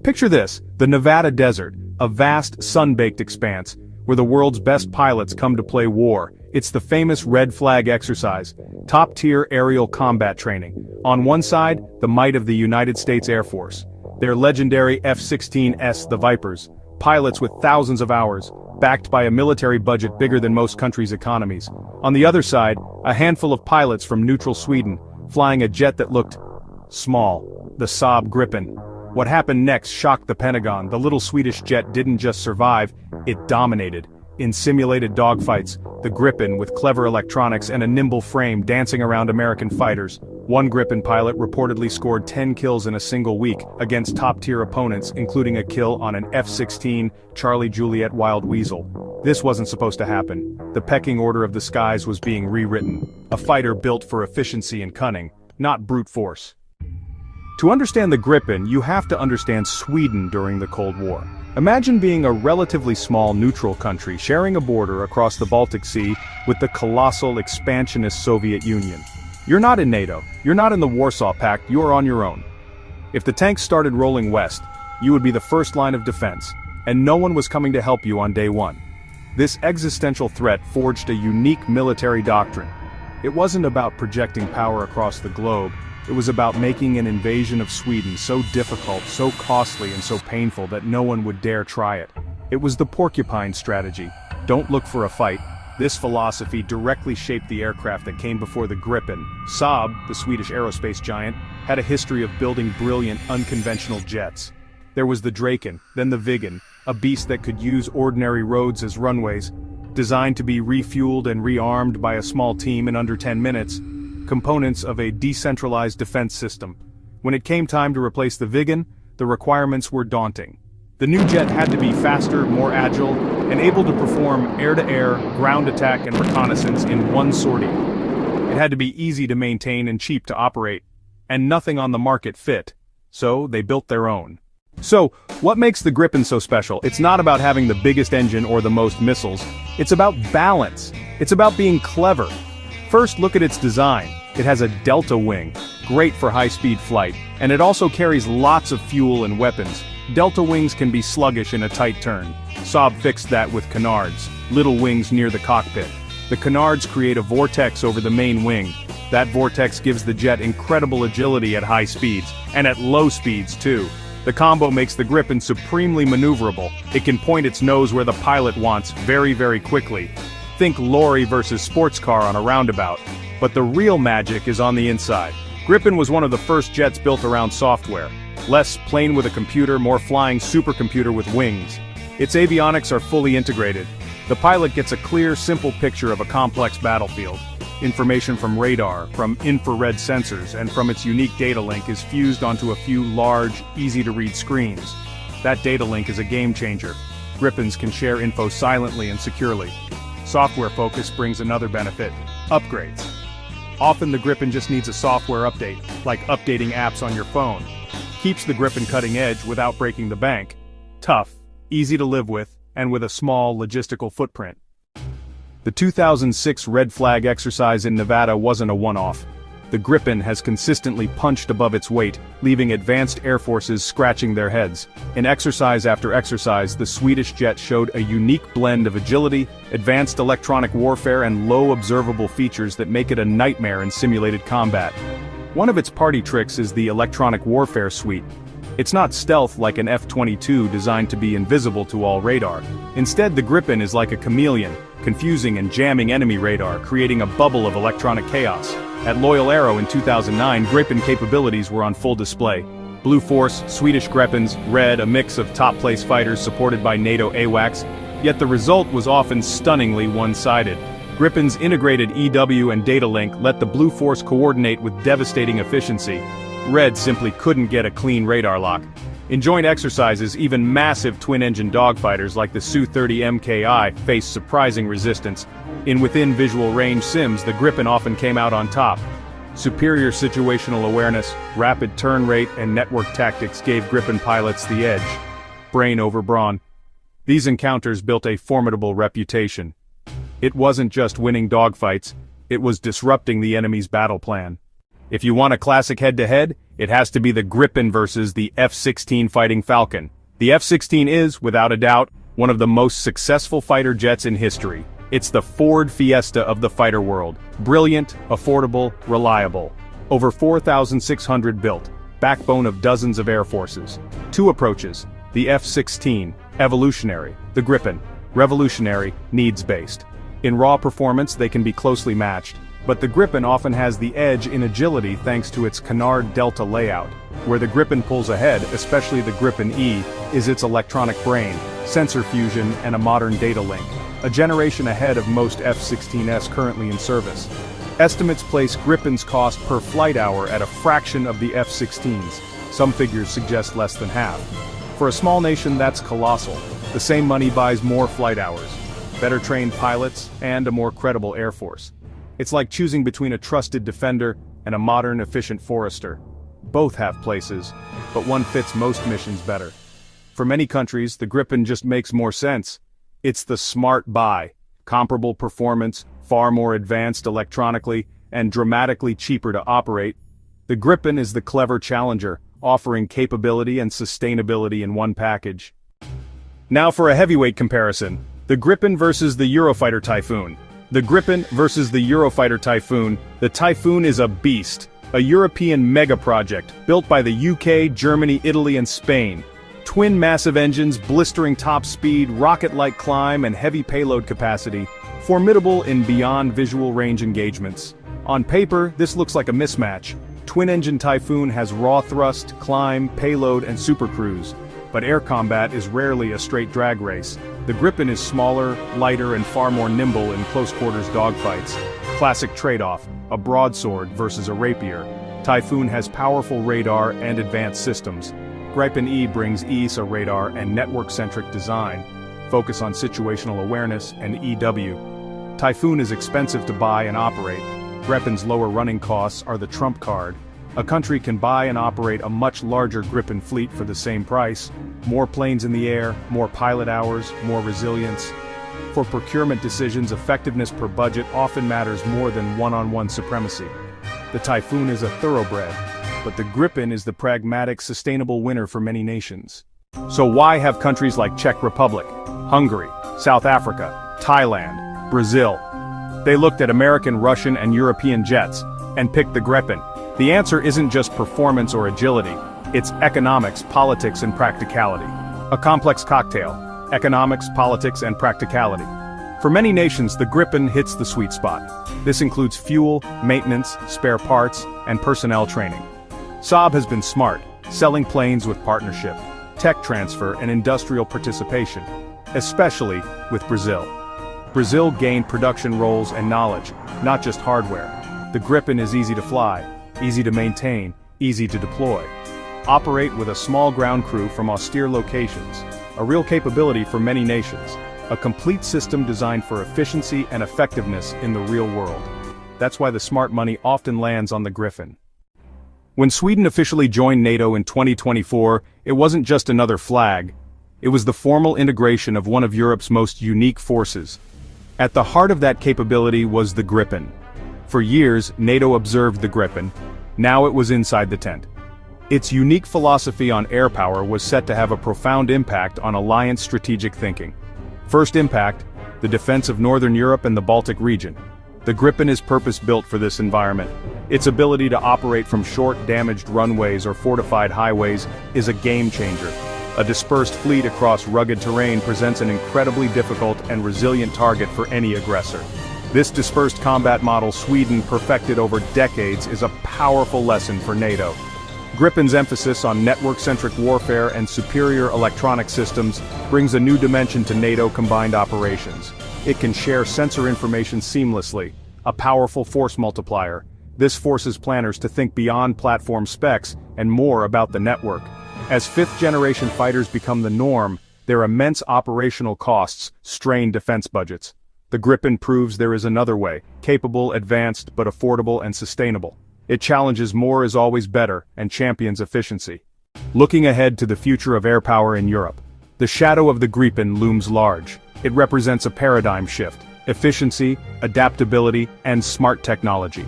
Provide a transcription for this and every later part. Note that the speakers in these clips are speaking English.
Picture this, the Nevada desert, a vast, sun-baked expanse, where the world's best pilots come to play war. It's the famous red flag exercise, top-tier aerial combat training. On one side, the might of the United States Air Force. Their legendary F-16S, the Vipers, pilots with thousands of hours, backed by a military budget bigger than most countries' economies. On the other side, a handful of pilots from neutral Sweden, flying a jet that looked small, the Saab Gripen. What happened next shocked the Pentagon. The little Swedish jet didn't just survive, it dominated. In simulated dogfights, the Gripen, with clever electronics and a nimble frame dancing around American fighters. One Gripen pilot reportedly scored 10 kills in a single week against top-tier opponents, including a kill on an F-16 Charlie Juliet Wild Weasel. This wasn't supposed to happen. The pecking order of the skies was being rewritten. A fighter built for efficiency and cunning, not brute force. To understand the Gripen, you have to understand Sweden during the Cold War. Imagine being a relatively small neutral country sharing a border across the Baltic Sea with the colossal expansionist Soviet Union. You're not in NATO, you're not in the Warsaw Pact, you're on your own. If the tanks started rolling west, you would be the first line of defense, and no one was coming to help you on day one. This existential threat forged a unique military doctrine. It wasn't about projecting power across the globe. It was about making an invasion of Sweden so difficult, so costly, and so painful that no one would dare try it. It was the porcupine strategy. Don't look for a fight. This philosophy directly shaped the aircraft that came before the Gripen. Saab, the Swedish aerospace giant, had a history of building brilliant, unconventional jets. There was the Draken, then the Viggen, a beast that could use ordinary roads as runways, designed to be refueled and rearmed by a small team in under 10 minutes. Components of a decentralized defense system. When it came time to replace the Viggen, the requirements were daunting. The new jet had to be faster, more agile, and able to perform air-to-air, ground attack and reconnaissance in one sortie. It had to be easy to maintain and cheap to operate, and nothing on the market fit, so they built their own. So, what makes the Gripen so special? It's not about having the biggest engine or the most missiles. It's about balance. It's about being clever. First, look at its design. It has a delta wing, great for high-speed flight, and it also carries lots of fuel and weapons. Delta wings can be sluggish in a tight turn. Saab fixed that with canards, little wings near the cockpit. The canards create a vortex over the main wing. That vortex gives the jet incredible agility at high speeds, and at low speeds too. The combo makes the Gripen supremely maneuverable. It can point its nose where the pilot wants very, very quickly. Think lorry versus sports car on a roundabout. But the real magic is on the inside. Gripen was one of the first jets built around software. Less plane with a computer, more flying supercomputer with wings. Its avionics are fully integrated. The pilot gets a clear, simple picture of a complex battlefield. Information from radar, from infrared sensors, and from its unique data link is fused onto a few large, easy-to-read screens. That data link is a game changer. Gripens can share info silently and securely. Software focus brings another benefit: upgrades. Often the Gripen just needs a software update, like updating apps on your phone. Keeps the Gripen cutting edge without breaking the bank. Tough, easy to live with, and with a small logistical footprint. The 2006 red flag exercise in Nevada wasn't a one-off. The Gripen has consistently punched above its weight, leaving advanced air forces scratching their heads. In exercise after exercise, the Swedish jet showed a unique blend of agility, advanced electronic warfare, and low observable features that make it a nightmare in simulated combat. One of its party tricks is the electronic warfare suite. It's not stealth like an F-22 designed to be invisible to all radar. Instead, the Gripen is like a chameleon, confusing and jamming enemy radar, creating a bubble of electronic chaos. At Loyal Aero in 2009, Gripen capabilities were on full display. Blue Force, Swedish Gripens, Red, a mix of top-place fighters supported by NATO AWACS, yet the result was often stunningly one-sided. Gripen's integrated EW and data link let the Blue Force coordinate with devastating efficiency. Red simply couldn't get a clean radar lock. In joint exercises, even massive twin-engine dogfighters like the Su-30 MKI faced surprising resistance. In within-visual range sims, the Gripen often came out on top. Superior situational awareness, rapid turn rate, and network tactics gave Gripen pilots the edge. Brain over brawn. These encounters built a formidable reputation. It wasn't just winning dogfights, it was disrupting the enemy's battle plan. If you want a classic head-to-head, It has to be the Gripen versus the F-16 Fighting Falcon. The F-16 is, without a doubt, one of the most successful fighter jets in history. It's the Ford Fiesta of the fighter world. Brilliant, affordable, reliable. Over 4,600 built. Backbone of dozens of air forces. Two approaches. The F-16, evolutionary. The Gripen, revolutionary, needs-based. In raw performance, they can be closely matched. But the Gripen often has the edge in agility thanks to its canard delta layout. Where the Gripen pulls ahead, especially the Gripen E, is its electronic brain, sensor fusion, and a modern data link. A generation ahead of most F-16s currently in service. Estimates place Gripen's cost per flight hour at a fraction of the F-16's. Some figures suggest less than half. For a small nation, that's colossal. The same money buys more flight hours, better trained pilots, and a more credible air force. It's like choosing between a trusted defender and a modern, efficient forester. Both have places, but one fits most missions better. For many countries, the Gripen just makes more sense. It's the smart buy. Comparable performance, far more advanced electronically, and dramatically cheaper to operate. The Gripen is the clever challenger, offering capability and sustainability in one package. Now for a heavyweight comparison. The Gripen versus the Eurofighter Typhoon. The Gripen versus the Eurofighter Typhoon. The Typhoon is a beast, a European mega-project, built by the UK, Germany, Italy, and Spain. Twin massive engines, blistering top speed, rocket-like climb, and heavy payload capacity, formidable in beyond visual range engagements. On paper, this looks like a mismatch. Twin-engine Typhoon has raw thrust, climb, payload, and supercruise. But air combat is rarely a straight drag race. The Gripen is smaller, lighter, and far more nimble in close-quarters dogfights. Classic trade-off, a broadsword versus a rapier. Typhoon has powerful radar and advanced systems. Gripen E brings ESA radar and network-centric design, focus on situational awareness and EW. Typhoon is expensive to buy and operate. Gripen's lower running costs are the trump card. A country can buy and operate a much larger Gripen fleet for the same price. More planes in the air, more pilot hours, more resilience. For procurement decisions, effectiveness per budget often matters more than one-on-one supremacy. The Typhoon is a thoroughbred, but the Gripen is the pragmatic, sustainable winner for many nations. So why have countries like Czech Republic, Hungary, South Africa, Thailand, Brazil? They looked at American, Russian, and European jets, and picked the Gripen. The answer isn't just performance or agility, it's economics, politics, and practicality. A complex cocktail: economics, politics, and practicality. For many nations, the Gripen hits the sweet spot. This includes fuel, maintenance, spare parts, and personnel training. Saab has been smart, selling planes with partnership, tech transfer, and industrial participation, especially with Brazil. Brazil gained production roles and knowledge, not just hardware. The Gripen is easy to fly, easy to maintain, easy to deploy. Operate with a small ground crew from austere locations, a real capability for many nations. A complete system designed for efficiency and effectiveness in the real world. That's why the smart money often lands on the Gripen. When Sweden officially joined NATO in 2024, it wasn't just another flag. It was the formal integration of one of Europe's most unique forces. At the heart of that capability was the Gripen. For years, NATO observed the Gripen. Now it was inside the tent. Its unique philosophy on air power was set to have a profound impact on alliance strategic thinking. First impact, the defense of Northern Europe and the Baltic region. The Gripen is purpose-built for this environment. Its ability to operate from short, damaged runways or fortified highways is a game-changer. A dispersed fleet across rugged terrain presents an incredibly difficult and resilient target for any aggressor. This dispersed combat model Sweden perfected over decades is a powerful lesson for NATO. Gripen's emphasis on network-centric warfare and superior electronic systems brings a new dimension to NATO combined operations. It can share sensor information seamlessly, a powerful force multiplier. This forces planners to think beyond platform specs and more about the network. As fifth-generation fighters become the norm, their immense operational costs strain defense budgets. The Gripen proves there is another way, capable, advanced, but affordable and sustainable. It challenges more is always better and champions efficiency. Looking ahead to the future of air power in Europe, the shadow of the Gripen looms large. It represents a paradigm shift, efficiency, adaptability, and smart technology.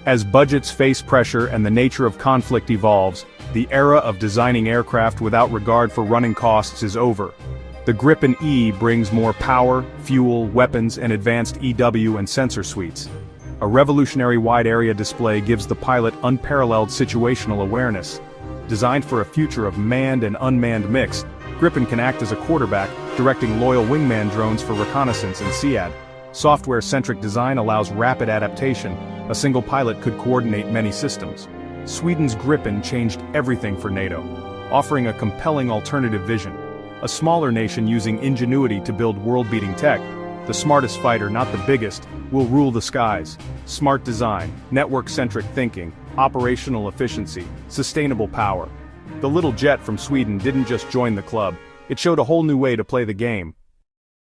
As budgets face pressure and the nature of conflict evolves, the era of designing aircraft without regard for running costs is over. The Gripen E brings more power, fuel, weapons, and advanced EW and sensor suites. A revolutionary wide-area display gives the pilot unparalleled situational awareness. Designed for a future of manned and unmanned mix, Gripen can act as a quarterback, directing loyal wingman drones for reconnaissance and SEAD. Software-centric design allows rapid adaptation. A single pilot could coordinate many systems. Sweden's Gripen changed everything for NATO, offering a compelling alternative vision. A smaller nation using ingenuity to build world-beating tech, the smartest fighter, not the biggest, will rule the skies. Smart design, network-centric thinking, operational efficiency, sustainable power. The little jet from Sweden didn't just join the club, it showed a whole new way to play the game.